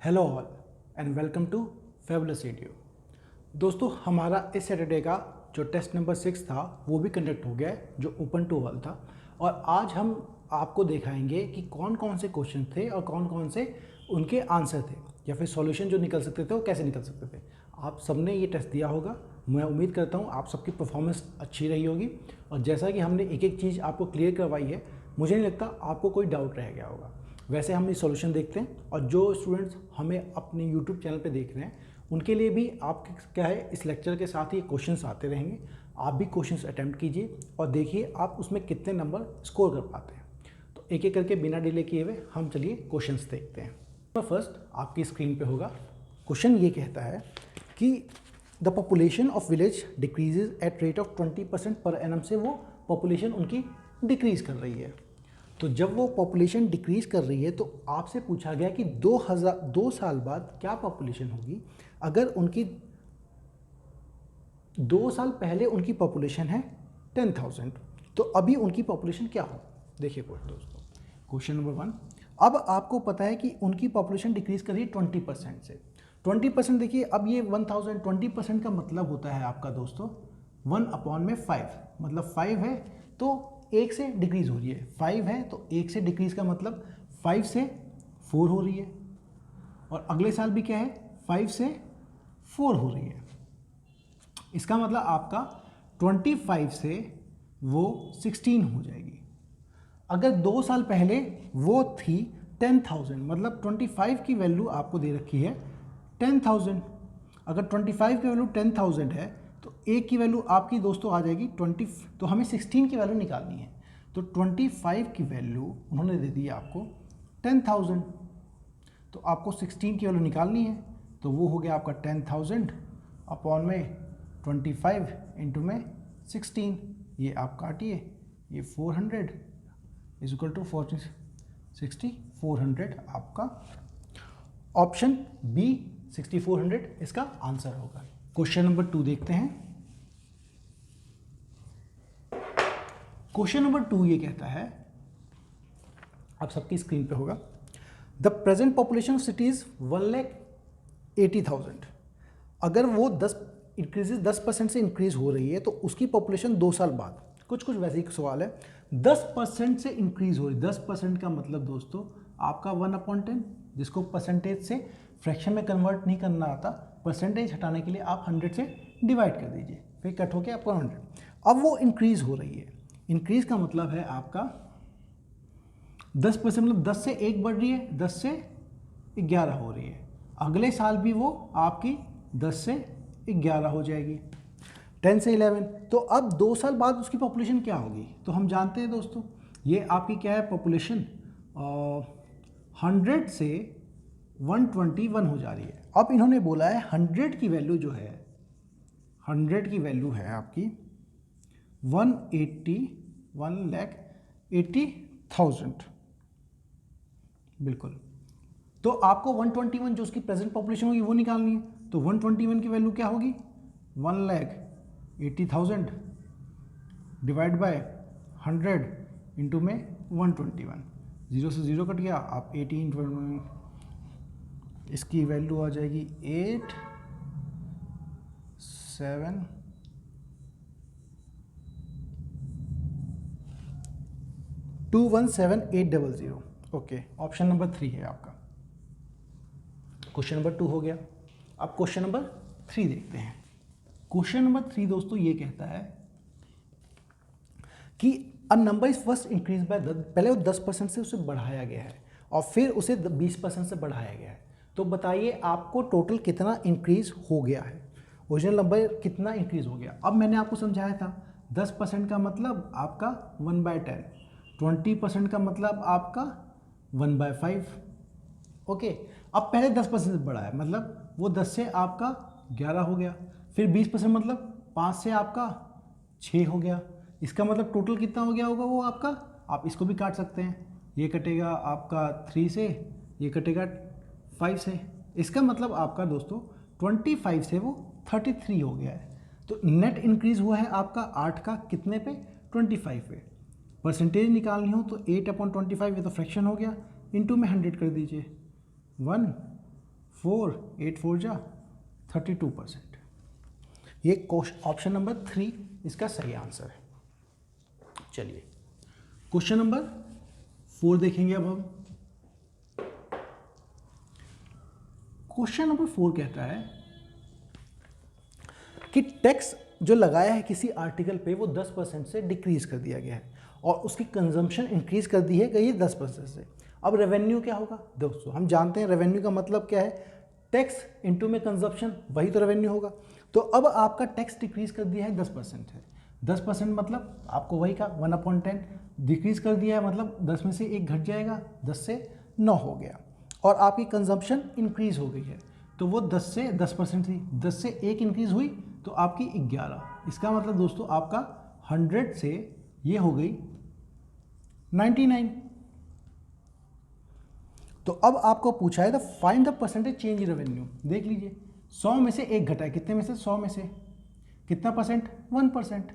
Hello all and welcome to fabulous radio. दोस्तों, हमारा इस सैटरडे का जो टेस्ट नंबर 6 था वो भी कंडक्ट हो गया है, जो ओपन टू ऑल था। और आज हम आपको दिखाएंगे कि कौन कौन से क्वेश्चन थे और कौन कौन से उनके आंसर थे, या फिर सॉल्यूशन जो निकल सकते थे वो कैसे निकल सकते थे। आप सबने ये टेस्ट दिया होगा, मैं उम्मीद करता हूँ आप सबकी परफॉर्मेंस अच्छी रही होगी। और जैसा कि हमने एक एक चीज़ आपको क्लियर करवाई है, मुझे नहीं लगता आपको कोई डाउट रह गया होगा। वैसे हम ये सॉल्यूशन देखते हैं, और जो स्टूडेंट्स हमें अपने यूट्यूब चैनल पे देख रहे हैं उनके लिए भी आप क्या है, इस लेक्चर के साथ ही क्वेश्चंस आते रहेंगे। आप भी क्वेश्चंस अटेम्प्ट कीजिए और देखिए आप उसमें कितने नंबर स्कोर कर पाते हैं। तो एक एक करके बिना डिले किए हुए हम चलिए क्वेश्चंस देखते हैं। तो फर्स्ट आपकी स्क्रीन पे होगा क्वेश्चन। ये कहता है कि the population of village decreases at rate of 20% per annum से वो पॉपुलेशन उनकी डिक्रीज़ कर रही है। तो जब वो पॉपुलेशन डिक्रीज कर रही है तो आपसे पूछा गया कि 2 साल बाद क्या पॉपुलेशन होगी। अगर उनकी 2 साल पहले उनकी पॉपुलेशन है 10,000, तो अभी उनकी पॉपुलेशन क्या हो। देखिए दोस्तों, क्वेश्चन नंबर 1। अब आपको पता है कि उनकी पॉपुलेशन डिक्रीज कर रही है 20% से। 20% देखिए, अब ये 1000 20% का मतलब होता है आपका दोस्तों 1/5, मतलब 5 है तो 1 से डिक्रीज़ हो रही है। 5 है तो 1 से डिक्रीज़ का मतलब 5 से 4 हो रही है। और अगले साल भी क्या है, 5 से 4 हो रही है। इसका मतलब आपका 25 से वो 16 हो जाएगी। अगर 2 साल पहले वो थी 10,000, मतलब 25 की वैल्यू आपको दे रखी है 10,000। अगर 25 की वैल्यू 10,000 है तो एक की वैल्यू आपकी दोस्तों आ जाएगी 20, तो हमें 16 की वैल्यू निकालनी है। तो 25 की वैल्यू उन्होंने दे दी है आपको 10,000, तो आपको 16 की वैल्यू निकालनी है। तो वो हो गया आपका 10,000 अपॉन में 25 इंटू में 16। ये आप काटिए, ये 400 इज इक्वल टू 400 आपका ऑप्शन बी 6400 इसका आंसर होगा। क्वेश्चन नंबर 2 देखते हैं। क्वेश्चन नंबर 2 ये कहता है, आप सबकी स्क्रीन पे होगा, the present population of cities 1,80,000। अगर वो 10% से इंक्रीज हो रही है तो उसकी पॉपुलेशन 2 साल बाद, कुछ वैसे ही सवाल है, 10% से इंक्रीज हो रही है। 10% का मतलब दोस्तों आपका 1/10, जिसको परसेंटेज से फ्रैक्शन में कन्वर्ट नहीं करना आता, परसेंटेज हटाने के लिए आप 100 से डिवाइड कर दीजिए, फिर कट होके आपको 100। अब वो इंक्रीज हो रही है। इंक्रीज का मतलब है आपका 10%, मतलब 10 से 1 बढ़ रही है, 10 से 11 हो रही है। अगले साल भी वो आपकी 10 से 11 हो जाएगी, 10 से 11। तो अब 2 साल बाद उसकी पॉपुलेशन क्या होगी, तो हम जानते हैं दोस्तों ये आपकी क्या है, पॉपुलेशन 100 से 121 हो जा रही है। अब इन्होंने बोला है 100 की वैल्यू जो है, 100 की वैल्यू है आपकी 1,80,000। बिल्कुल। तो आपको 121 जो उसकी प्रेजेंट पॉपुलेशन होगी वो निकालनी है। तो 121 की वैल्यू क्या होगी, 1,80,000 डिवाइड बाय 100 इंटू में 121। 0 से 0 कट गया, आप 18, इसकी वैल्यू आ जाएगी 8,7,217,800। ओके, ऑप्शन नंबर 3 है आपका। क्वेश्चन नंबर 2 हो गया। अब क्वेश्चन नंबर 3 देखते हैं। क्वेश्चन नंबर 3 दोस्तों ये कहता है कि a number is first increase by, पहले वो 10% से उसे बढ़ाया गया है और फिर उसे 20% से बढ़ाया गया है। तो बताइए आपको टोटल कितना इंक्रीज हो गया है, ओरिजिनल नंबर कितना इंक्रीज हो गया। अब मैंने आपको समझाया था 10% का मतलब आपका 1/10, 20% का मतलब आपका 1/5। ओके, अब पहले 10% से बढ़ा है, मतलब वो 10 से आपका 11 हो गया, फिर 20% मतलब 5 से आपका 6 हो गया। इसका मतलब टोटल कितना हो गया होगा वो आपका, आप इसको भी काट सकते हैं, ये कटेगा आपका 3 से, ये कटेगा 5 से। इसका मतलब आपका दोस्तों 25 से वो 33 हो गया है। तो नेट इंक्रीज हुआ है आपका 8 का कितने पे, 25 पे। परसेंटेज निकालनी हो तो 8/25, ये तो फ्रैक्शन हो गया, इंटू में 100 कर दीजिए, 1 8 4 जा 32%। ये ऑप्शन नंबर 3 इसका सही आंसर है। चलिए क्वेश्चन नंबर 4 देखेंगे अब हम। क्वेश्चन नंबर 4 कहता है कि टैक्स जो लगाया है किसी आर्टिकल पे वो 10% से डिक्रीज कर दिया गया है और उसकी कंजम्पशन इंक्रीज कर दी है गई 10% से। अब रेवेन्यू क्या होगा दोस्तों, हम जानते हैं रेवेन्यू का मतलब क्या है, टैक्स इनटू में कंजम्पशन, वही तो रेवेन्यू होगा। तो अब आपका टैक्स डिक्रीज कर दिया है 10% है, 10% मतलब आपको वही का 1/10 डिक्रीज कर दिया है, मतलब 10 में से 1 घट जाएगा, 10 से 9 हो गया। और आपकी कंजम्पशन इंक्रीज हो गई है, तो वो 10 से 10% थी, 10 से 1 इंक्रीज हुई तो आपकी 11। इसका मतलब दोस्तों आपका 100 से ये हो गई 99। तो अब आपको पूछा है the find the percentage change in revenue. देख लीजिए 100 में से 1 घटा है, कितने में से, 100 में से कितना परसेंट, 1%।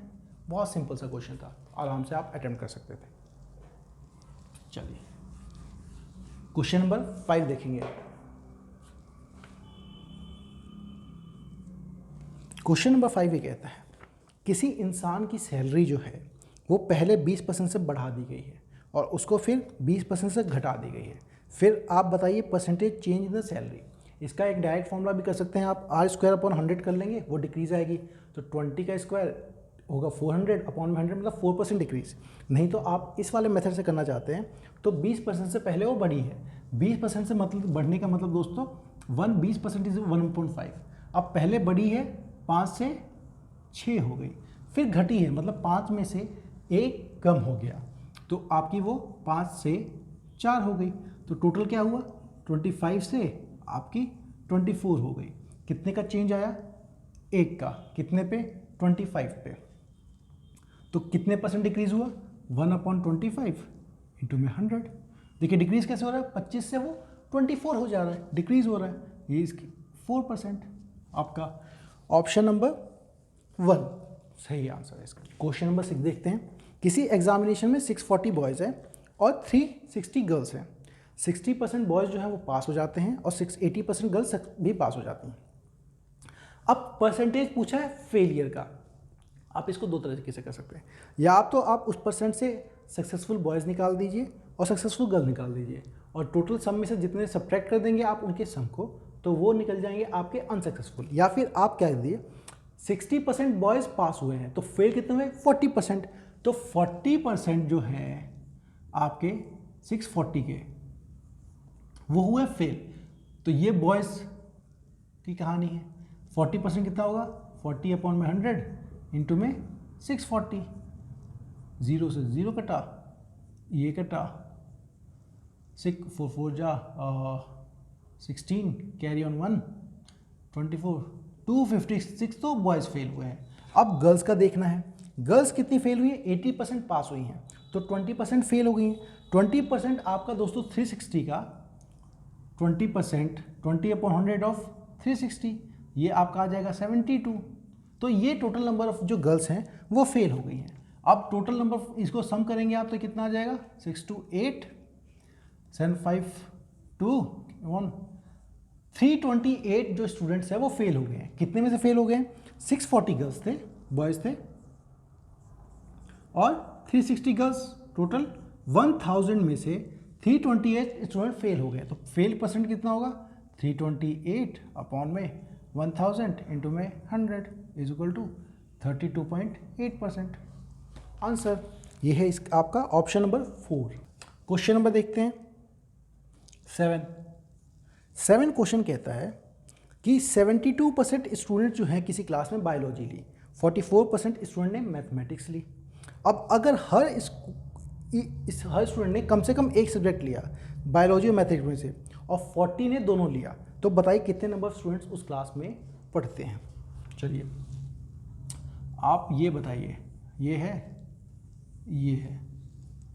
बहुत सिंपल सा क्वेश्चन था, आराम से आप अटेम्प्ट कर सकते थे। चलिए क्वेश्चन नंबर 5 देखेंगे। क्वेश्चन नंबर 5 ये कहता है किसी इंसान की सैलरी जो है वो पहले 20% से बढ़ा दी गई है और उसको फिर 20% से घटा दी गई है, फिर आप बताइए percentage change in the salary. इसका एक डायरेक्ट फॉर्मूला भी कर सकते हैं आप, r² कर लेंगे, वो डिक्रीज आएगी, तो 20 का स्क्वायर होगा 400/100, मतलब 4% डिक्रीज। नहीं तो आप इस वाले मेथड से करना चाहते हैं तो 20% से पहले वो बढ़ी है, 20% से मतलब बढ़ने का मतलब दोस्तों 20% इज 1/5। अब पहले बढ़ी है 5 से 6 हो गई, फिर घटी है मतलब 5 में से 1 कम हो गया, तो आपकी वो 5 से 4 हो गई। तो टोटल क्या हुआ, 25 से आपकी 24 हो गई। कितने का चेंज आया, 1 का, कितने पे, 25 पे। तो कितने परसेंट डिक्रीज हुआ, 1/25 इंटू में 100। देखिए डिक्रीज कैसे हो रहा है, 25 से वो 24 हो जा रहा है, डिक्रीज हो रहा है, ये इसकी 4%। आपका ऑप्शन नंबर 1 सही आंसर है इसका। क्वेश्चन नंबर 6 देखते हैं। किसी एग्जामिनेशन में 640 बॉयज़ हैं और 360 गर्ल्स हैं। 60% बॉयज़ जो हैं वो पास हो जाते हैं और 80% गर्ल्स भी पास हो जाती हैं। अब परसेंटेज पूछा है फेलियर का। आप इसको 2 तरीके से कर सकते हैं, या आप तो आप उस परसेंट से सक्सेसफुल बॉयज़ निकाल दीजिए और सक्सेसफुल गर्ल निकाल दीजिए और टोटल सम में से जितने सब्ट्रैक्ट कर देंगे आप उनके सम को, तो वो निकल जाएंगे आपके अनसक्सेसफुल। या फिर आप क्या कर दिए, 60% बॉयज़ पास हुए हैं तो फेल कितने हुए, 40%। तो 40% जो है आपके 640 के वो हुए फेल। तो ये बॉयज़ की कहानी है। 40% कितना होगा, 40/100 इंटू में 640, 0 से 0 कटा, ये कटा, 6 4 4 जा 16, कैरी ऑन 1 24, 256 तो बॉयज़ फेल हुए हैं। अब गर्ल्स का देखना है, गर्ल्स कितनी फेल हुई है, 80% पास हुई हैं, तो 20% फेल हो गई हैं। 20% आपका दोस्तों 360 का 20%, 20/100 ऑफ 360, ये आपका आ जाएगा 72। तो ये टोटल नंबर ऑफ जो गर्ल्स हैं वो फेल हो गई हैं। अब टोटल नंबर इसको सम करेंगे आप तो कितना आ जाएगा, 6 2 8 7 5 2 1 328 जो स्टूडेंट्स हैं वो फेल हो गए हैं। कितने में से फेल हो गए हैं, 640 गर्ल्स थे, बॉयज़ थे, और 360 गर्ल्स, टोटल 1000 में से 328 स्टूडेंट फेल हो गए। तो फेल परसेंट कितना होगा, 328/1000 इंटू में 100 इज इक्वल टू 32.8%। आंसर ये है इस आपका ऑप्शन नंबर 4। क्वेश्चन नंबर देखते हैं 7 क्वेश्चन कहता है कि 72% स्टूडेंट जो हैं किसी क्लास में बायोलॉजी ली, 44% स्टूडेंट ने मैथमेटिक्स ली। अब अगर हर स्टूडेंट ने कम से कम एक सब्जेक्ट लिया बायोलॉजी और मैथमेटिक्स में से और 40 ने दोनों लिया, तो बताइए कितने नंबर ऑफ स्टूडेंट्स उस क्लास में पढ़ते हैं। चलिए आप ये बताइए, ये है, ये है,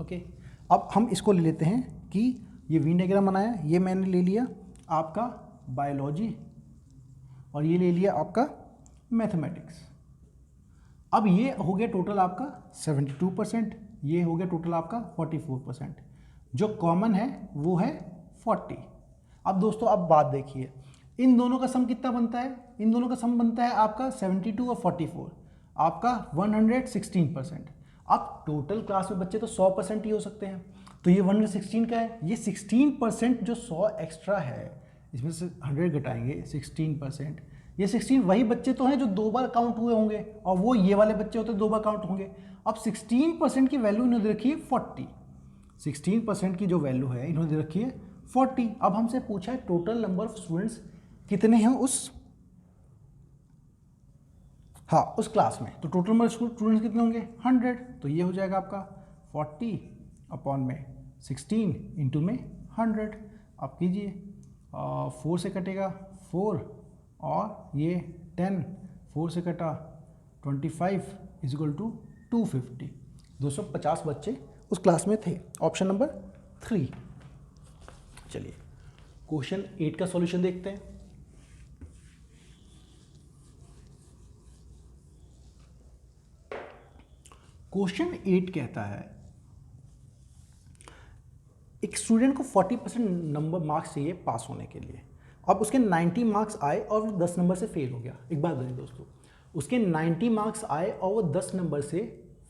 ओके। अब हम इसको ले लेते हैं कि ये वीन डायग्राम बनाया, ये मैंने ले लिया आपका बायोलॉजी और ये ले लिया आपका मैथमेटिक्स। अब ये हो गया टोटल आपका 72%, ये हो गया टोटल आपका 44%। जो कॉमन है वो है 40। अब दोस्तों अब बात देखिए, इन दोनों का सम कितना बनता है? इन दोनों का सम बनता है आपका 72 और 44, आपका 116%। अब टोटल क्लास में बच्चे तो 100% ही हो सकते हैं, तो ये 116 का है, ये 16% जो 100 एक्स्ट्रा है, इसमें से 100 घटाएंगे 16%, ये 16 वही बच्चे तो हैं जो 2 बार काउंट हुए होंगे, और वो ये वाले बच्चे होते 2 बार काउंट होंगे। अब 16% की वैल्यू इन्होंने रखी है 40, 16% की जो वैल्यू है इन्होंने रखी है 40। अब हमसे पूछा है टोटल नंबर ऑफ स्टूडेंट्स कितने हैं उस क्लास में, तो टोटल नंबर स्टूडेंट्स कितने होंगे? 100। तो ये हो जाएगा आपका 40 अपॉन में 16 इंटू में 100। अब कीजिए 4 से कटेगा 4, और ये 10, 4 से कटा 25 इज इक्वल टू 250। 250 बच्चे उस क्लास में थे। Option number 3। चलिए क्वेश्चन 8 का सॉल्यूशन देखते हैं। क्वेश्चन 8 कहता है एक स्टूडेंट को 40% नंबर मार्क्स चाहिए पास होने के लिए। अब उसके 90 मार्क्स आए और वो 10 नंबर से फेल हो गया। एक बात बताइए दोस्तों, उसके 90 मार्क्स आए और वो 10 नंबर से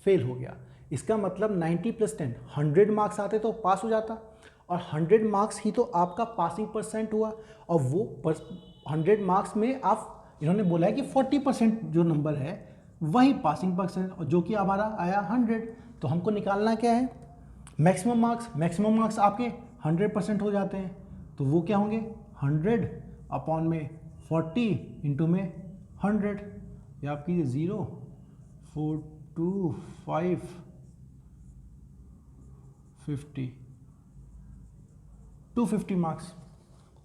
फेल हो गया, इसका मतलब 90 + 10 100 मार्क्स आते तो पास हो जाता, और 100 मार्क्स ही तो आपका पासिंग परसेंट हुआ, और वो 100 मार्क्स में आप इन्होंने बोला है कि 40% जो नंबर है वही पासिंग परसेंट, और जो कि हमारा आया 100। तो हमको निकालना क्या है? Maximum marks. मैक्सिमम मार्क्स आपके 100% हो जाते हैं, तो वो क्या होंगे? 100 अपॉन में 40 इंटू में 100, या आपकी 0 4 2 5 50 250 मार्क्स।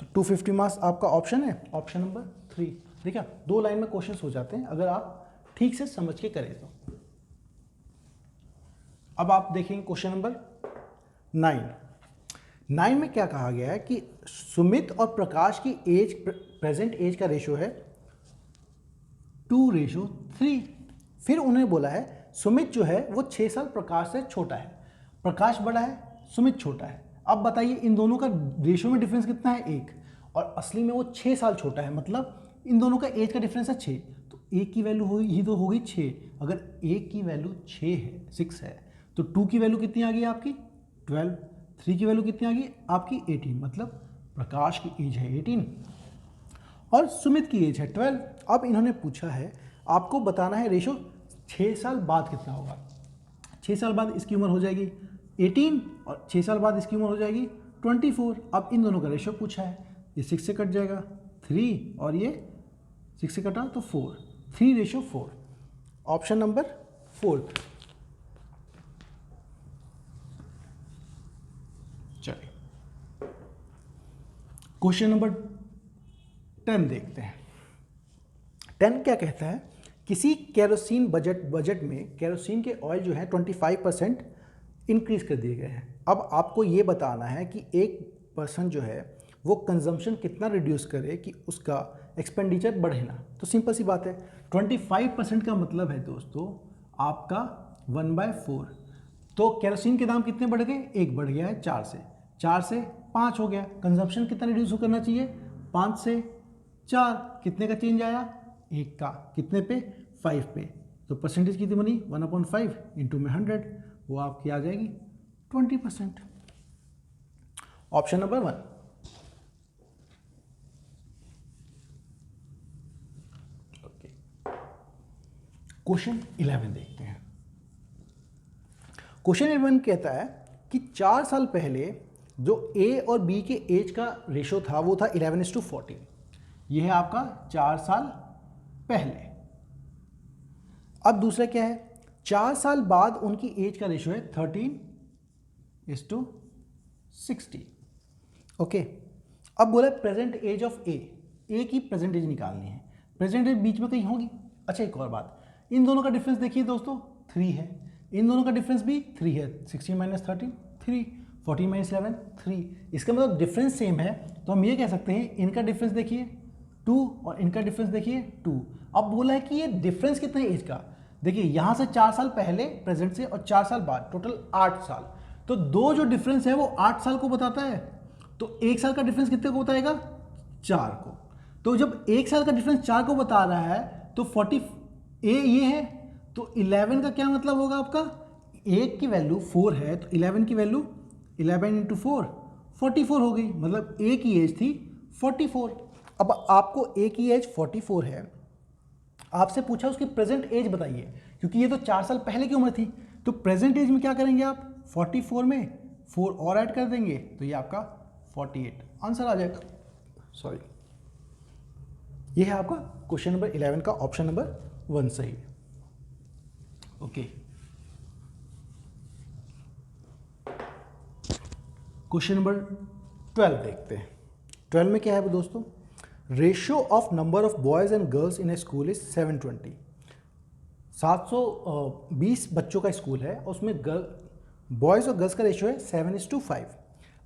तो 250 मार्क्स आपका ऑप्शन है, ऑप्शन नंबर 3। देखा, 2 लाइन में क्वेश्चन हो जाते हैं अगर आप ठीक से समझ के करें तो। अब आप देखेंगे क्वेश्चन नंबर 9 में क्या कहा गया है कि सुमित और प्रकाश की एज, प्रेजेंट एज का रेशो है 2:3। फिर उन्हें बोला है सुमित जो है वो 6 साल प्रकाश से छोटा है, प्रकाश बड़ा है, सुमित छोटा है। अब बताइए इन दोनों का रेशो में डिफरेंस कितना है? 1, और असली में वो 6 साल छोटा है, मतलब इन दोनों का एज का डिफरेंस है 6, तो 1 की वैल्यू ही तो होगी 6। अगर 1 की वैल्यू 6 है तो 2 की वैल्यू कितनी आ गई आपकी? 12। 3 की वैल्यू कितनी आ गई आपकी? 18। मतलब प्रकाश की एज है 18 और सुमित की एज है 12। अब इन्होंने पूछा है आपको बताना है रेशो 6 साल बाद कितना होगा। 6 साल बाद इसकी उम्र हो जाएगी 18, और 6 साल बाद इसकी उम्र हो जाएगी 24। अब इन दोनों का रेशो पूछा है, ये 6 से कट जाएगा 3, और ये 6 से कटा तो 4, 3:4। Option number 4। चलिए क्वेश्चन नंबर 10 देखते हैं। 10 क्या कहता है? किसी केरोसिन बजट में केरोसिन के ऑयल जो है 25% इंक्रीज कर दिए गए हैं। अब आपको ये बताना है कि एक पर्सन जो है वो कंजम्पशन कितना रिड्यूस करे कि उसका एक्सपेंडिचर बढ़े ना। तो सिंपल सी बात है, 25% का मतलब है दोस्तों आपका 1/4। तो केरोसिन के दाम कितने बढ़ गए? 1 बढ़ गया है 4 से, 4 से 5 हो गया। कंजम्पशन कितना रिड्यूस करना चाहिए? 5 से 4। कितने का चेंज आया? 1 का। कितने पे? 5 पे। तो परसेंटेज कितनी बनी? 1/5 इंटू में 100, वो आपकी आ जाएगी 20%। Option number 1। ओके, क्वेश्चन 11 देखते हैं। क्वेश्चन 11 कहता है कि 4 साल पहले जो ए और बी के एज का रेशो था वो था 11:14। ये है आपका 4 साल पहले। अब दूसरा क्या है? 4 साल बाद उनकी एज का रेशो है 13:60। ओके, अब बोला प्रेजेंट एज ऑफ ए की प्रेजेंट एज निकालनी है। प्रेजेंट एज बीच में कहीं होगी। अच्छा, एक और बात, इन दोनों का डिफरेंस देखिए दोस्तों 3 है, इन दोनों का डिफरेंस भी 3 है। 16 - 13 3, 14 - 11 3। इसका मतलब डिफरेंस सेम है, तो हम ये कह सकते हैं इनका डिफरेंस देखिए 2 और इनका डिफरेंस देखिए 2। अब बोला है कि ये डिफरेंस कितना है एज का? देखिए यहाँ से 4 साल पहले प्रेजेंट से और 4 साल बाद, टोटल 8 साल। तो दो जो डिफरेंस है वो 8 साल को बताता है, तो 1 साल का डिफरेंस कितने को बताएगा? 4 को। तो जब 1 साल का डिफरेंस 4 को बता रहा है तो 40 ए ये है, तो 11 का क्या मतलब होगा आपका, 1 की वैल्यू 4 है तो 11 की वैल्यू 11 इंटू 4 44 हो गई, मतलब ए की एज थी 44। अब आपको ए की एज 44 है, आपसे पूछा उसकी प्रेजेंट एज बताइए, क्योंकि ये तो 4 साल पहले की उम्र थी, तो प्रेजेंट एज में क्या करेंगे आप, 44 में 4 और ऐड कर देंगे तो ये आपका 48 आंसर आ जाएगा। सॉरी, ये है आपका क्वेश्चन नंबर 11 का ऑप्शन नंबर 1 सही। ओके, क्वेश्चन नंबर 12 देखते हैं। 12 में क्या है दोस्तों, ratio of number of boys and girls in A school is 720। 720 बच्चों का स्कूल है, उसमें बॉयज़ और गर्ल्स का रेशियो है 7:5।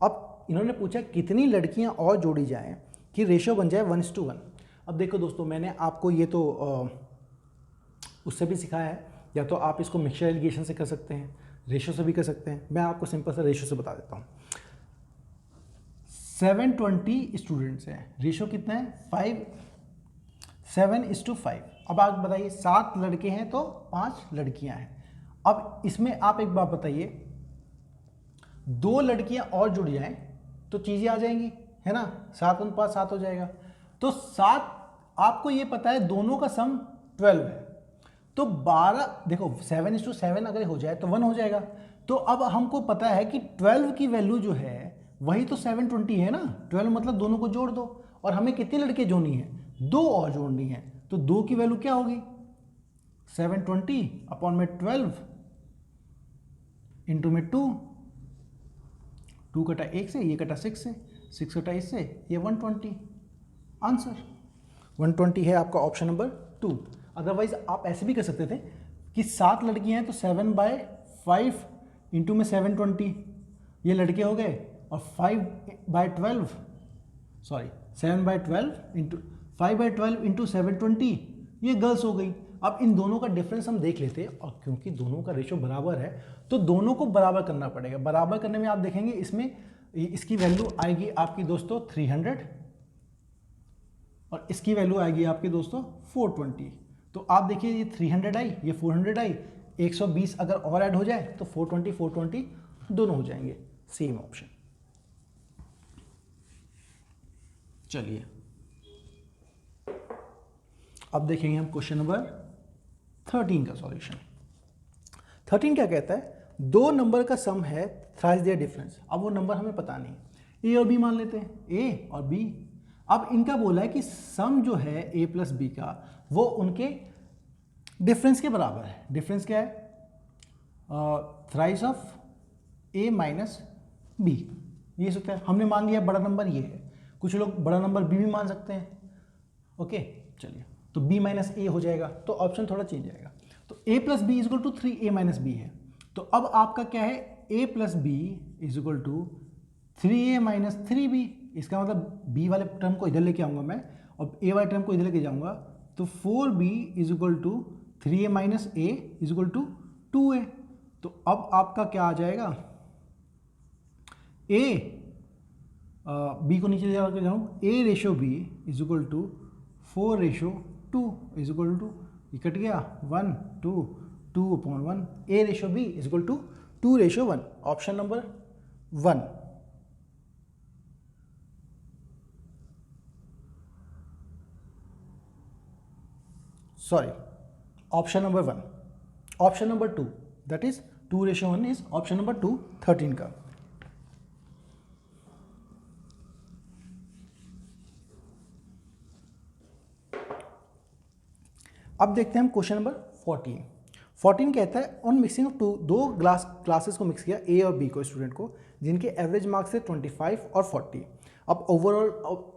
अब इन्होंने पूछा कितनी लड़कियां और जोड़ी जाएं कि रेशियो बन जाए 1:1। अब देखो दोस्तों, मैंने आपको ये तो उससे भी सिखाया है, या तो आप इसको मिक्सचर एलिगेशन से कर सकते हैं, रेशियो से भी कर सकते हैं। मैं आपको सिंपल सा रेशियो से बता देता हूँ। 720 स्टूडेंट्स हैं, रेशियो कितना है 7:5। अब आप बताइए 7 लड़के हैं तो 5 लड़कियां हैं। अब इसमें आप एक बात बताइए, 2 लड़कियां और जुड़ जाएं तो चीज़ें आ जाएंगी, है ना, 7 7 हो जाएगा। तो 7, आपको ये पता है दोनों का सम 12 है, तो 12, देखो 7:7 अगर हो जाए तो 1 हो जाएगा। तो अब हमको पता है कि 12 की वैल्यू जो है वही तो 720 है ना, 12 मतलब दोनों को जोड़ दो, और हमें कितनी लड़के जोड़नी है, 2 और जोड़नी है, तो 2 की वैल्यू क्या होगी 720 अपॉन में 12 इंटू में 2, 2 कटा 1 से, ये कटा 6 से, 6 कटा इससे, ये 120 आंसर 120 है आपका ऑप्शन नंबर 2। अदरवाइज आप ऐसे भी कर सकते थे कि 7 लड़कियां हैं तो 7/5 इंटू में 720 ये लड़के हो गए, और 5/12 सॉरी 7/12 इंटू 5/12 इंटू 720 ये गर्ल्स हो गई। अब इन दोनों का डिफरेंस हम देख लेते हैं, और क्योंकि दोनों का रेशो बराबर है तो दोनों को बराबर करना पड़ेगा। बराबर करने में आप देखेंगे इसमें इसकी वैल्यू आएगी आपकी दोस्तों 300 और इसकी वैल्यू आएगी आपके दोस्तों 420। तो आप देखिए ये 300 आई, ये 400 आई, 120 अगर और ऐड हो जाए तो 420 दोनों हो जाएंगे, सेम ऑप्शन। चलिए अब देखेंगे हम क्वेश्चन नंबर 13 का सॉल्यूशन। 13 क्या कहता है, 2 नंबर का सम है थ्राइस देयर डिफरेंस। अब वो नंबर हमें पता नहीं, ए और बी मान लेते हैं, ए और बी। अब इनका बोला है कि सम जो है ए प्लस बी का वो उनके डिफरेंस के बराबर है। डिफरेंस क्या है, thrice of a minus b, ये सकता है। हमने मान लिया बड़ा नंबर ये है, कुछ लोग बड़ा नंबर बी भी मान सकते हैं। ओके चलिए, तो b माइनस ए हो जाएगा, तो ऑप्शन थोड़ा चेंज आएगा। तो a plus b is equal to 3a minus b है, तो अब आपका क्या है a plus b is equal to 3a minus 3b। इसका मतलब b वाले टर्म को इधर लेके आऊंगा मैं, और a वाले टर्म को इधर लेके जाऊंगा, तो 4b is equal to 3a minus a is equal to 2a। तो अब आपका क्या आ जाएगा, a b को नीचे लेकर जाऊँ, a ratio b is equal to 4:2 is equal to, ये कट गया 1 2 2/1, a ratio b is equal to 2:1, option number 1। Sorry, option number 1। Option number 2 that is 2:1 is option number 2 13 का। अब देखते हैं हम क्वेश्चन नंबर 14। 14 कहता है ऑन मिक्सिंग ऑफ दो क्लासेस को मिक्स किया, ए और बी को, स्टूडेंट को, जिनके एवरेज मार्क्स है 25 और 40। अब ओवरऑल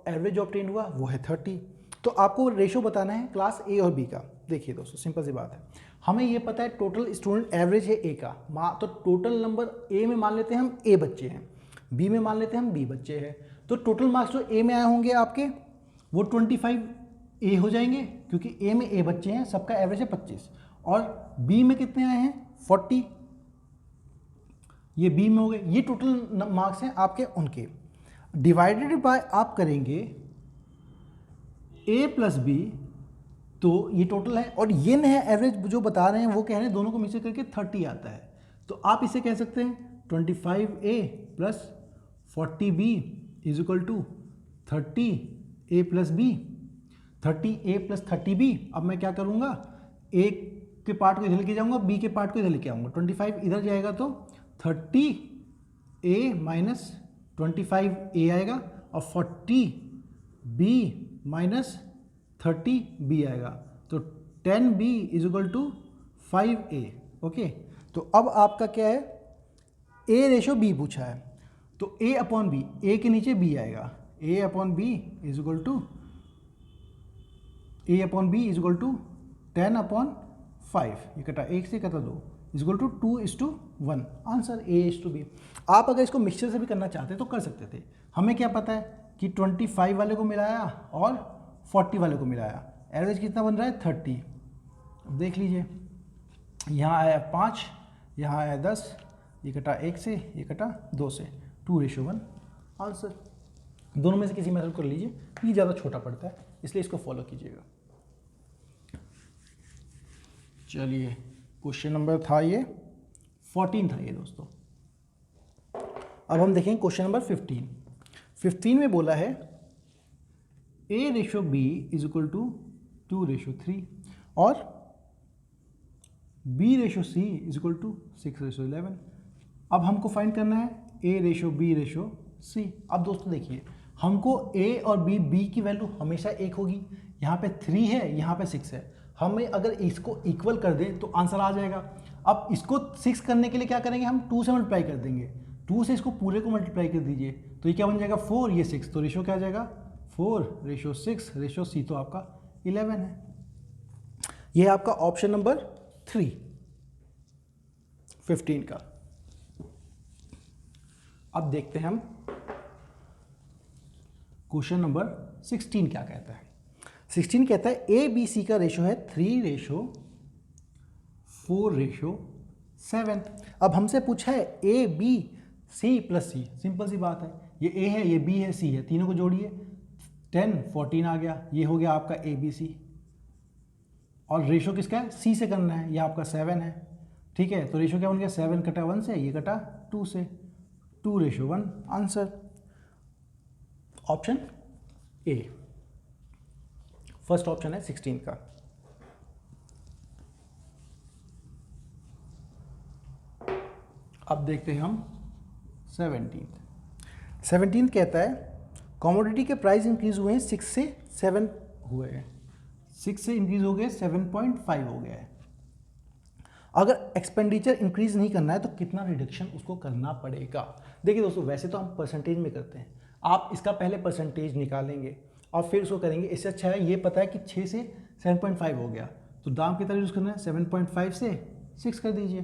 एवरेज ऑब्टेन हुआ वो है 30। तो आपको रेशो बताना है क्लास ए और बी का। देखिए दोस्तों सिंपल सी बात है, हमें ये पता है टोटल स्टूडेंट एवरेज है ए का, तो टोटल नंबर ए में मान लेते हैं हम ए बच्चे हैं, बी में मान लेते हैं हम बी बच्चे हैं। तो टोटल मार्क्स जो ए में आए होंगे आपके वो 25 ए हो जाएंगे, क्योंकि ए में ए बच्चे हैं, सबका एवरेज है 25, और बी में कितने आए हैं 40, ये बी में हो गए। ये टोटल मार्क्स हैं आपके उनके, डिवाइडेड बाय आप करेंगे ए प्लस बी, तो ये टोटल है, और ये नया एवरेज जो बता रहे हैं वो कह रहे हैं दोनों को मिक्स करके 30 आता है। तो आप इसे कह सकते हैं 25A plus 40B is equal to 30A plus b, 30A plus 30B। अब मैं क्या करूँगा, ए के पार्ट को इधर लेके जाऊँगा, बी के पार्ट को इधर लेके आऊँगा, 25 इधर जाएगा तो 30A माइनस 25A आएगा, और 40B माइनस 30B आएगा, तो 10B is equal to 5A। Okay, तो अब आपका क्या है, A रेशो B पूछा है, तो A अपॉन बी, A के नीचे B आएगा, A upon b is equal to A upon b is equal to 10 upon 5, ये कटा 1 से कटा 2 is equal to 2:1। Answer A:B। आप अगर इसको मिक्सचर से भी करना चाहते तो कर सकते थे। हमें क्या पता है कि 25 वाले को मिलाया और 40 वाले को मिलाया, एवरेज कितना बन रहा है 30। अब देख लीजिए, यहाँ आया 5, यहाँ आया 10, ये कटा 1 से, ये कटा 2 से, 2:1। आंसर दोनों में से किसी मेथड कर लीजिए, ये ज़्यादा छोटा पड़ता है इसलिए इसको फॉलो कीजिएगा। चलिए, क्वेश्चन नंबर था ये 14 था ये दोस्तों। अब हम देखेंगे क्वेश्चन नंबर 15। 15 में बोला है A:B इज इक्वल टू 2:3 और B:C इज इक्वल टू 6:11। अब हमको फाइंड करना है A:B:C। अब दोस्तों देखिए, हमको A और B की वैल्यू हमेशा एक होगी, यहाँ पे 3 है, यहाँ पे 6 है। हमें अगर इसको इक्वल कर दें तो आंसर आ जाएगा। अब इसको 6 करने के लिए क्या करेंगे, हम 2 से मल्टीप्लाई कर देंगे, 2 से इसको पूरे को मल्टीप्लाई कर दीजिए, तो ये क्या बन जाएगा 4, ये 6, तो रेशो क्या आ जाएगा 4:6, तो आपका 11 है। ये है आपका ऑप्शन नंबर 3 15 का। अब देखते हैं हम क्वेश्चन नंबर 16 क्या कहता है। 16 कहता है ABC का रेशो है 3:4:7। अब हमसे पूछा है ABC प्लस C, सिंपल सी बात है, ये A है, ये B है, C है, तीनों को जोड़िए, 10 14 आ गया, ये हो गया आपका ABC। और रेशो किसका है, C से करना है, ये आपका 7 है, ठीक है। तो रेशो क्या बन गया, 7 कटा 1 से, ये कटा 2 से, 2:1। Answer option A, first option है 16 का। अब देखते हैं हम 17 कहता है कमोडिटी के प्राइस इंक्रीज हुए हैं 6 से 7 हुए हैं, 6 से इंक्रीज हो गए 7.5 हो गया है। अगर एक्सपेंडिचर इंक्रीज नहीं करना है तो कितना रिडक्शन उसको करना पड़ेगा। देखिए दोस्तों, वैसे तो हम परसेंटेज में करते हैं, आप इसका पहले परसेंटेज निकालेंगे और फिर उसको करेंगे। इससे अच्छा है, ये पता है कि 6 से 7.5 हो गया, तो दाम कितना रिड्यूस करना है, 7.5 से 6 कर दीजिए।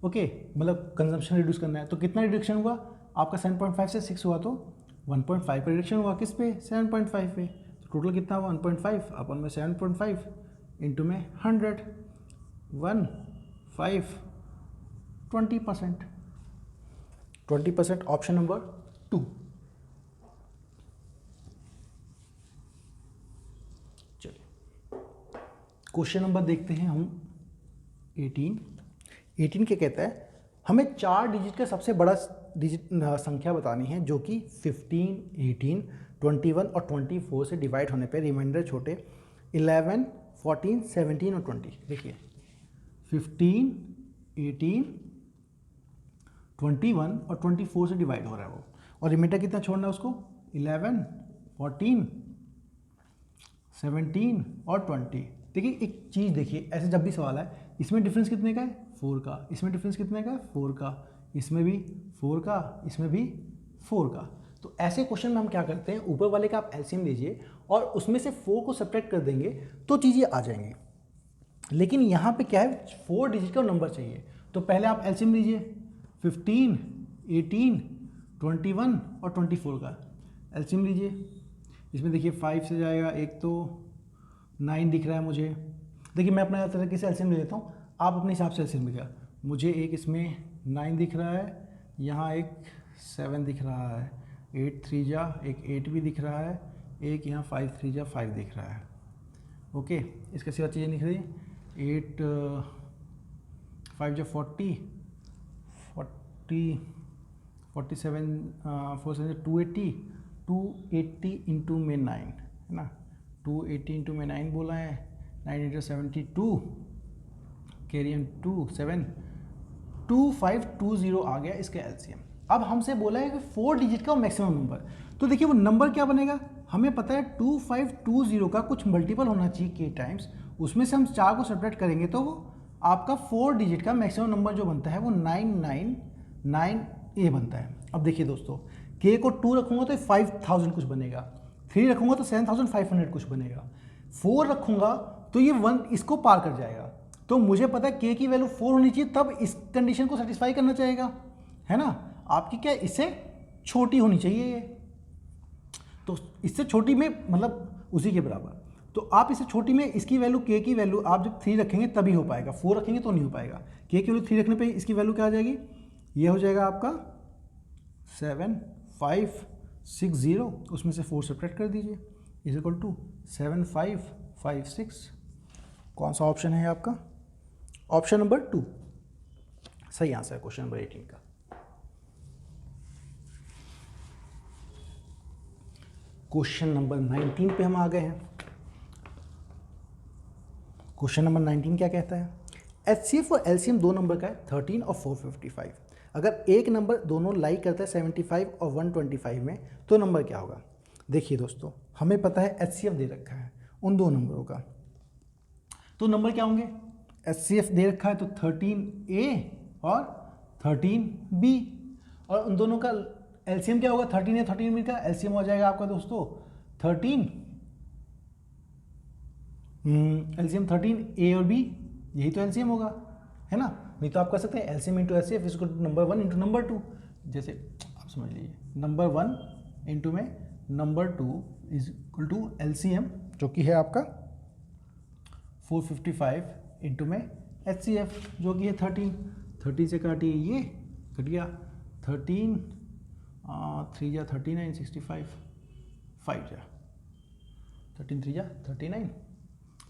ओके, मतलब कंजम्पशन रिड्यूस करना है, तो कितना रिडक्शन हुआ आपका, 7.5 से 6 हुआ तो 1.5 का रिडक्शन हुआ, किस पे, 7.5 पे। तो टोटल कितना हुआ 1.5 अपन में 7.5 इंटू में 100, 1.5 20% ऑप्शन नंबर 2। चलिए क्वेश्चन नंबर देखते हैं हम 18 क्या कहता है, हमें 4 डिजिट का सबसे बड़ा डिजिट संख्या बतानी है जो कि 15, 18, 21 और 24 से डिवाइड होने पे रिमाइंडर छोटे 11, 14, 17 और 20। देखिए 15, 18, 21 और 24 से डिवाइड हो रहा है वो, और रिमाइंडर कितना छोड़ना है उसको, 11, 14, 17 और 20। देखिए एक चीज़ देखिए, ऐसे जब भी सवाल है, इसमें डिफरेंस कितने का है, 4 का, इसमें डिफरेंस कितने का है, 4 का, इसमें भी 4 का, इसमें भी 4 का। तो ऐसे क्वेश्चन में हम क्या करते हैं, ऊपर वाले का आप एलसीएम लीजिए और उसमें से 4 को सब्ट्रैक्ट कर देंगे तो चीज़ें आ जाएंगी। लेकिन यहाँ पे क्या है, 4 डिजिट का नंबर चाहिए, तो पहले आप एलसीएम लीजिए, 15, 18, 21 और 24 का एलसीएम लीजिए। इसमें देखिए 5 से जाएगा, एक तो 9 दिख रहा है मुझे। देखिए मैं अपना तरीके से एलसीएम ले लेता हूँ, आप अपने हिसाब से एलसीएम लिखा। मुझे एक इसमें 9 दिख रहा है, यहाँ एक 7 दिख रहा है, 8 3 जा एक 8 भी दिख रहा है, एक यहाँ 5 3 जा 5 दिख रहा है। ओके, इसके सिवा चीज़ें दिख रही है 8 5 जा 40 47 4 7 280 इंटू में 9 है ना, 280 इंटू में 9 बोला है, 9 इंटू 72 कैरियन 2 7 2520 आ गया इसका एलसीएम। अब हमसे बोला है कि 4 डिजिट का मैक्सिमम नंबर, तो देखिए वो नंबर क्या बनेगा, हमें पता है 2520 का कुछ मल्टीपल होना चाहिए k टाइम्स, उसमें से हम 4 को सेपरेट करेंगे तो वो आपका 4 डिजिट का मैक्सिमम नंबर जो बनता है वो 999A बनता है। अब देखिए दोस्तों, k को 2 रखूँगा तो 5000 कुछ बनेगा, 3 रखूँगा तो 7500 कुछ बनेगा, 4 रखूँगा तो ये 1 इसको पार कर जाएगा। तो मुझे पता है k की वैल्यू 4 होनी चाहिए, तब इस कंडीशन को सेटिस्फाई करना चाहेगा, है ना। आपकी क्या इससे छोटी होनी चाहिए ये, तो इससे छोटी में मतलब उसी के बराबर, तो आप इससे छोटी में इसकी वैल्यू k की वैल्यू आप जब 3 रखेंगे तभी हो पाएगा, 4 रखेंगे तो नहीं हो पाएगा। k की वैल्यू 3 रखने पे इसकी वैल्यू क्या आ जाएगी, ये हो जाएगा आपका 7560, उसमें से 4 सेपरेट कर दीजिए, इज इक्वल टू 7556। कौन सा ऑप्शन है आपका, ऑप्शन नंबर 2 सही आंसर है क्वेश्चन नंबर 18 का। क्वेश्चन नंबर 19 पे हम आ गए हैं। क्वेश्चन नंबर 19 क्या कहता है, एचसीएफ और एलसीएम दो नंबर का है 13 और 455। अगर एक नंबर दोनों लाई करता है 75 और 125 में तो नंबर क्या होगा। देखिए दोस्तों, हमें पता है एचसीएफ दे रखा है उन दो नंबरों का, तो नंबर क्या होंगे, एचसीएफ दे रखा है तो 13A और 13B, और उन दोनों का एलसीएम क्या होगा, 13A 13B का एलसीएम हो जाएगा आपका दोस्तों 13, एलसीएम 13A और B, यही तो एलसीएम होगा, है ना। नहीं तो आप कर सकते हैं LCM into HCF is equal to number 1 into number 2, जैसे आप समझ लीजिए नंबर 1 इंटू में number 2 is equal to LCM जो कि है आपका 455 इंटू में एचसीएफ जो कि है 13 से काटिए ये कट गया 13 3 जा 39 65 5 जा 13 3 जा 39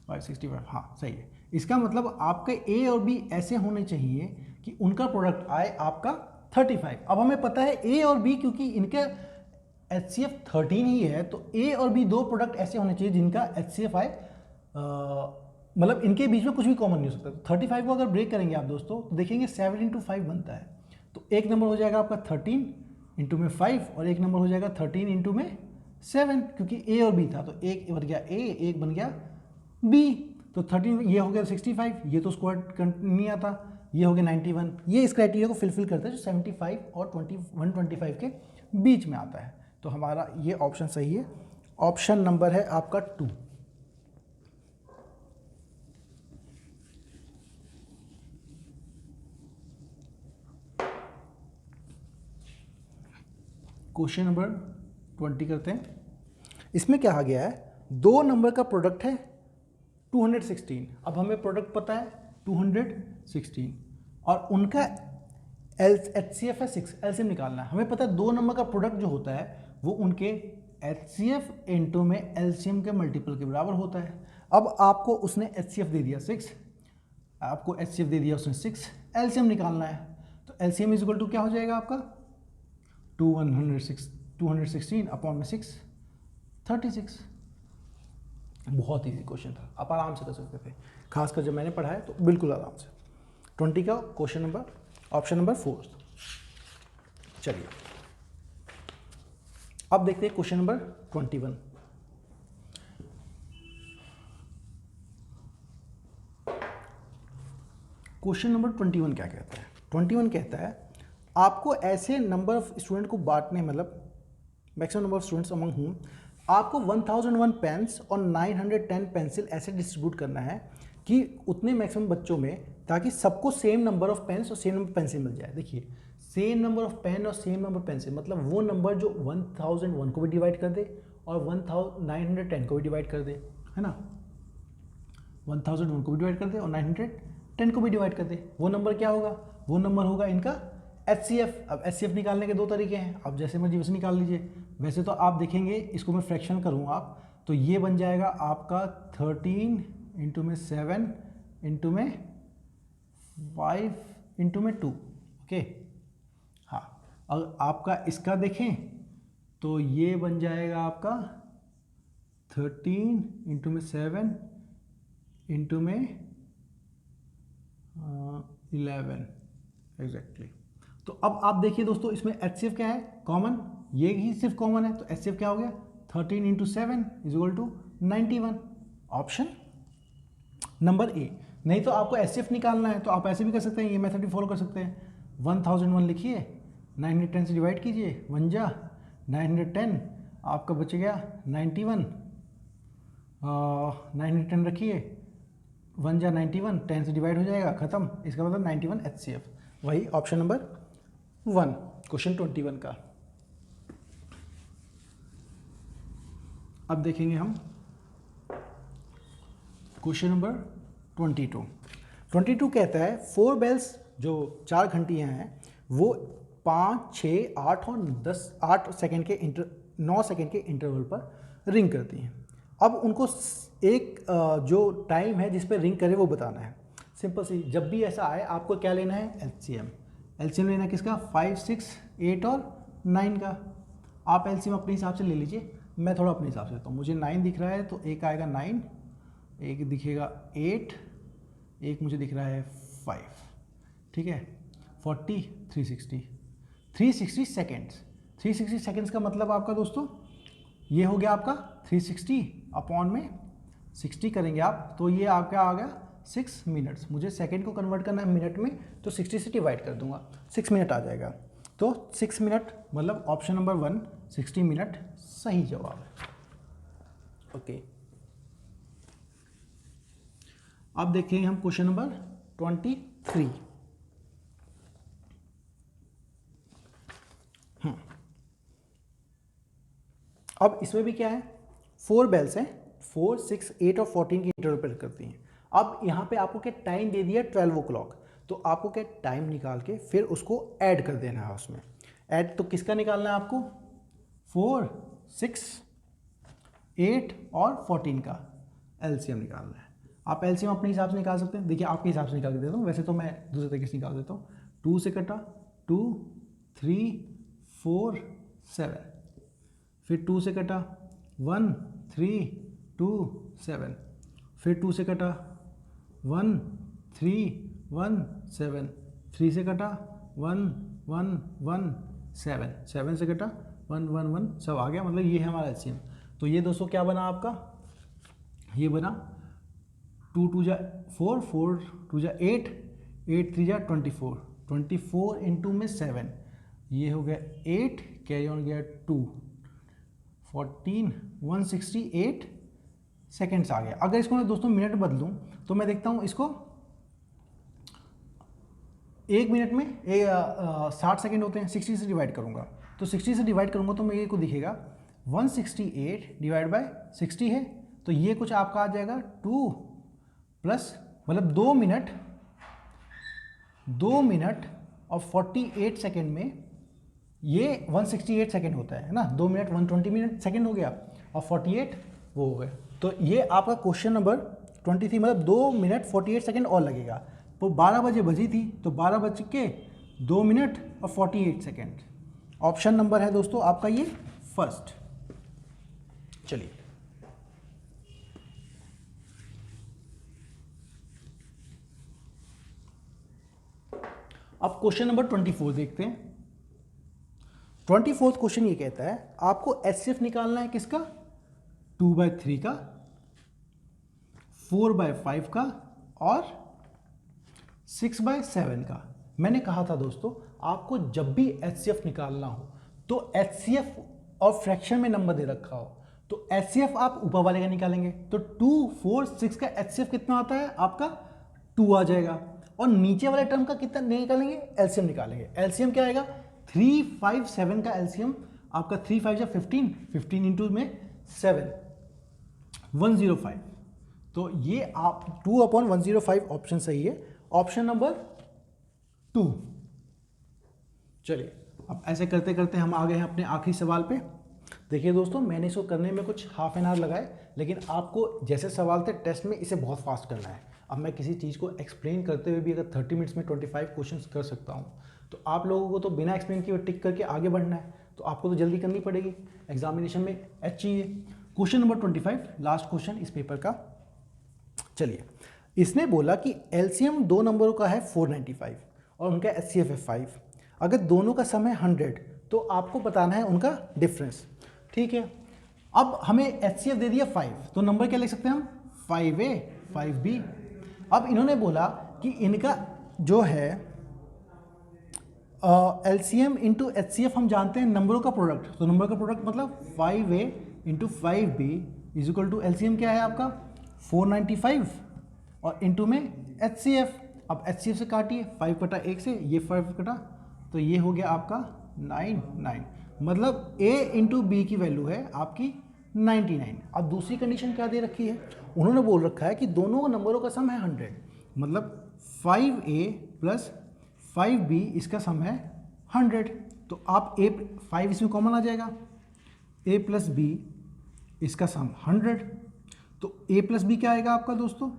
565, हाँ सही है। इसका मतलब आपके ए और बी ऐसे होने चाहिए कि उनका प्रोडक्ट आए आपका 35। अब हमें पता है ए और बी क्योंकि इनका HCF 13 ही है, तो ए और बी दो प्रोडक्ट ऐसे होने चाहिए जिनका HCF आए, मतलब इनके बीच में कुछ भी कॉमन नहीं हो सकता। तो 35 को अगर ब्रेक करेंगे आप दोस्तों तो देखेंगे 7 इंटू 5 बनता है, तो एक नंबर हो जाएगा आपका 13 इंटू में 5 और एक नंबर हो जाएगा 13 इंटू में 7, क्योंकि ए और बी था तो एक बन गया ए, एक बन गया बी, तो 13 ये हो गया 65, ये तो स्क्वायर नहीं आता, ये हो गया 91, ये इस क्राइटेरिया को फिलफिल करता है जो 75 और 125 के बीच में आता है। तो हमारा ये ऑप्शन सही है, ऑप्शन नंबर है आपका 2। क्वेश्चन नंबर 20 करते हैं। इसमें क्या आ गया है, दो नंबर का प्रोडक्ट है 216। अब हमें प्रोडक्ट पता है 216 और उनका HCF है 6, एलसीएम निकालना है। हमें पता है दो नंबर का प्रोडक्ट जो होता है वो उनके HCF इंटू में एलसीएम के मल्टीपल के बराबर होता है। अब आपको उसने HCF दे दिया 6, आपको HCF दे दिया उसने 6, एलसीएम निकालना है, तो एलसीएम इज इक्वल टू क्या हो जाएगा आपका 216 अपॉन में 6 36। बहुत इजी क्वेश्चन था, आप आराम से कर सकते थे, खासकर जब मैंने पढ़ा है तो बिल्कुल आराम से। 20 का क्वेश्चन नंबर ऑप्शन नंबर 4। चलिए अब देखते हैं क्वेश्चन नंबर 21। क्वेश्चन नंबर 21 क्या कहता है, 21 कहता है आपको ऐसे नंबर ऑफ स्टूडेंट को बांटने, मतलब maximum number of students among हूँ, आपको 1001 पेन्स और 910 पेंसिल ऐसे डिस्ट्रीब्यूट करना है कि उतने मैक्सिमम बच्चों में, ताकि सबको सेम नंबर ऑफ पेन्स और सेम नंबर पेंसिल मिल जाए। देखिए सेम नंबर ऑफ पेन और सेम नंबर पेंसिल मतलब वो नंबर जो 1001 को भी डिवाइड कर दे और 910 को भी डिवाइड कर दे, है ना। 1001 को भी डिवाइड कर दे और 910 को भी डिवाइड कर दे, वो नंबर क्या होगा, वो नंबर होगा इनका HCF, अब HCF निकालने के दो तरीके हैं, अब जैसे मर्जी वैसे निकाल लीजिए। वैसे तो आप देखेंगे इसको मैं फ्रैक्शन करूँ आप तो ये बन जाएगा आपका 13 इंटू में 7 इंटू में 5 इंटू में 2। ओके हाँ, अगर आपका इसका देखें तो ये बन जाएगा आपका 13 इंटू में 7 इंटू में 11 एग्जैक्टली। तो अब आप देखिए दोस्तों इसमें HCF क्या है, कॉमन, ये ही सिर्फ कॉमन है, तो HCF क्या हो गया 13 into 7 is equal to 91, option number A. नहीं तो आपको HCF निकालना है तो आप ऐसे भी कर सकते हैं, ये मेथड भी फॉलो कर सकते हैं। 1001 लिखिए, 910 से डिवाइड कीजिए, 1 जा 910, आपका बच गया 91, 910 रखिए, 1 जा 91, 10 से डिवाइड हो जाएगा, ख़त्म। इसका मतलब 91 HCF, वही ऑप्शन नंबर 1 क्वेश्चन 21 का। अब देखेंगे हम क्वेश्चन नंबर 22 कहता है 4 बेल्स जो 4 घंटियाँ हैं वो 5, 6, 8 और 8 सेकेंड के 9 सेकेंड के इंटरवल पर रिंग करती हैं। अब उनको एक जो टाइम है जिस पर रिंग करे वो बताना है। सिंपल सी, जब भी ऐसा आए आपको क्या लेना है, एलसीएम लेना है किसका, 5, 6, 8 और 9 का। आप एलसीएम अपने हिसाब से ले लीजिए, मैं थोड़ा अपने हिसाब से लेता हूँ। मुझे 9 दिख रहा है तो एक आएगा 9, एक दिखेगा 8, एक मुझे दिख रहा है 5, ठीक है। 40, 360 सेकेंड्स। 360 सेकेंड्स का मतलब आपका दोस्तों ये हो गया आपका 360 अपॉन में 60 करेंगे आप तो ये आपका आ गया 6 मिनट्स। मुझे सेकेंड को कन्वर्ट करना है मिनट में तो 60 से डिवाइड कर दूंगा, 6 मिनट आ जाएगा। तो 6 मिनट मतलब ऑप्शन नंबर 1 60 मिनट सही जवाब है। ओके, अब देखेंगे हम क्वेश्चन नंबर 23। अब इसमें भी क्या है, 4 बेल्स हैं, 4, 6, 8 और 14 की इंटरवल पर करती हैं। अब यहाँ पे आपको क्या टाइम दे दिया 12 o'clock, तो आपको क्या टाइम निकाल के फिर उसको ऐड कर देना है उसमें। ऐड तो किसका निकालना है आपको, 4, 6, 8 और 14 का एलसीएम निकालना है। आप एलसीएम अपने हिसाब से निकाल सकते हैं। देखिए आपके हिसाब से निकाल के देता हूँ, वैसे तो मैं दूसरे तरीके से निकाल देता हूँ। 2 से कटा 2, 3, 4, 7, फिर 2 से कटा 1, 3, 2, 7, फिर 2 से कटा 1, 3, 1, 7, 3 से कटा 1, 1, 1, 7, 7 से कटा 1, 1, 1, सब आ गया। मतलब ये है हमारा एलसीएम। तो ये दोस्तों क्या बना आपका, ये बना 2 2 जा 4, 4 2 जा 8, 8 3 जा 24, 24 इंटू में 7, ये हो गया 8, कैरी ऑन गया 2, 14, 168 सेकेंड्स आ गया। अगर इसको मैं दोस्तों मिनट बदलूं तो मैं देखता हूं इसको 1 मिनट में 60 सेकेंड होते हैं, 60 से डिवाइड करूंगा तो 60 से डिवाइड करूंगा तो मेरे को दिखेगा 168 डिवाइड बाय 60 है, तो ये कुछ आपका आ जाएगा 2 प्लस मतलब 2 मिनट और 48 सेकेंड में ये 168 सेकेंड होता है ना, 2 मिनट 120 मिनट सेकेंड हो गया और 48 वो हो गए। तो ये आपका क्वेश्चन नंबर 23 मतलब 2 मिनट 48 सेकेंड और लगेगा। तो 12 बजे बजी थी तो 12 बज के 2 मिनट और 48 सेकेंड। ऑप्शन नंबर है दोस्तों आपका ये फर्स्ट। चलिए अब क्वेश्चन नंबर 24 देखते हैं। 24th क्वेश्चन ये कहता है आपको एचसीएफ निकालना है किसका, 2/3 का, 4/5 का और 6/7 का। मैंने कहा था दोस्तों आपको जब भी एचसीएफ निकालना हो तो एचसीएफ और फ्रैक्शन में नंबर दे रखा हो तो एचसीएफ आप ऊपर वाले का निकालेंगे तो 2, 4, 6 का एचसीएफ कितना आता है आपका 2 आ जाएगा और नीचे वाले टर्म का कितना निकालेंगे, एलसीएम निकालेंगे। एलसीएम क्या आएगा 3, 5, 7 का एलसीएम आपका 3, 5 या 15, 15 इंटू में 7, 105। तो ये आप 2/105 ऑप्शन सही है, ऑप्शन नंबर 2। चलिए अब ऐसे करते करते हम आ गए हैं अपने आखिरी सवाल पे। देखिए दोस्तों, मैंने इसको करने में कुछ हाफ एन आवर लगाए, लेकिन आपको जैसे सवाल थे टेस्ट में इसे बहुत फास्ट करना है। अब मैं किसी चीज़ को एक्सप्लेन करते हुए भी अगर 30 मिनट्स में 25 क्वेश्चंस कर सकता हूँ, तो आप लोगों को तो बिना एक्सप्लेन किए टिक करके आगे बढ़ना है, तो आपको तो जल्दी करनी पड़ेगी। एग्जामिनेशन में एच चाहिए। क्वेश्चन नंबर 25, लास्ट क्वेश्चन इस पेपर का। चलिए, इसने बोला कि एलसीएम दो नंबरों का है 495 और उनका एचसीएफ है 5। अगर दोनों का सम है 100 तो आपको बताना है उनका डिफरेंस। ठीक है, अब हमें एचसीएफ दे दिया 5, तो नंबर क्या लिख सकते हैं हम? 5A 5B। अब इन्होंने बोला कि इनका जो है एलसीएम इंटू एचसीएफ हम जानते हैं नंबरों का प्रोडक्ट, तो नंबर का प्रोडक्ट मतलब 5A into 5B is equal to LCM क्या है आपका 495 और इंटू में एचसीएफ। अब एचसीएफ से काटिए 5 कटा 1 से, ये 5 कटा, तो ये हो गया आपका 9। मतलब A इंटू बी की वैल्यू है आपकी 99। अब दूसरी कंडीशन क्या दे रखी है? उन्होंने बोल रखा है कि दोनों नंबरों का सम है 100, मतलब 5A प्लस 5B इसका सम है 100। तो आप A 5 इसमें कॉमन आ जाएगा, A प्लस B इसका सम 100, तो A प्लस B क्या आएगा आपका दोस्तों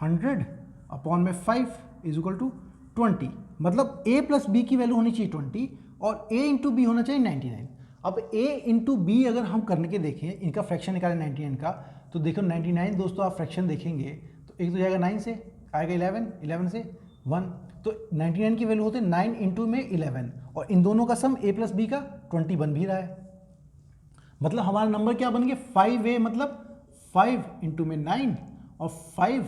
100 अपॉन में 5 इज इक्वल टू 20। मतलब A प्लस B की वैल्यू होनी चाहिए 20 और A इंटू बी होना चाहिए 99। अब A इंटू बी अगर हम करने के देखें, इनका फ्रैक्शन निकालें 99 का, तो देखो 99 दोस्तों आप फ्रैक्शन देखेंगे तो एक तो जाएगा 9 से, आएगा 11 से 1, तो 99 की वैल्यू होते हैं 9 इंटू में 11 और इन दोनों का सम A प्लस बी का 20 बन भी रहा है। मतलब हमारा नंबर क्या बन गया 5A, मतलब 5 इंटू में 9 और 5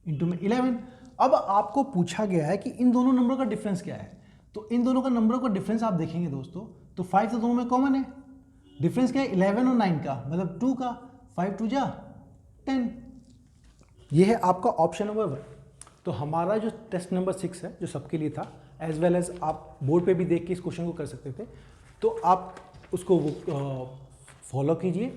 इंटू में 11। अब आपको पूछा गया है कि इन दोनों नंबरों का डिफरेंस क्या है, तो इन दोनों का नंबरों का डिफरेंस आप देखेंगे दोस्तों, तो 5 तो दोनों में कॉमन है, डिफरेंस क्या है 11 और 9 का, मतलब 2 का, 5 2 जा 10। ये है आपका ऑप्शन नंबर 1। तो हमारा जो टेस्ट नंबर 6 है जो सबके लिए था, एज वेल एज आप बोर्ड पे भी देख के इस क्वेश्चन को कर सकते थे, तो आप उसको फॉलो कीजिए,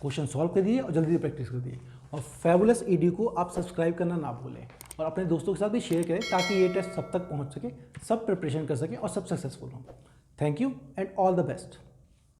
क्वेश्चन सॉल्व कर दिए और जल्दी से प्रैक्टिस कर दिए। और फैबुलस ईडी को आप सब्सक्राइब करना ना भूलें और अपने दोस्तों के साथ भी शेयर करें ताकि ये टेस्ट सब तक पहुंच सके, सब प्रिपरेशन कर सके और सब सक्सेसफुल हों। Thank you and all the best.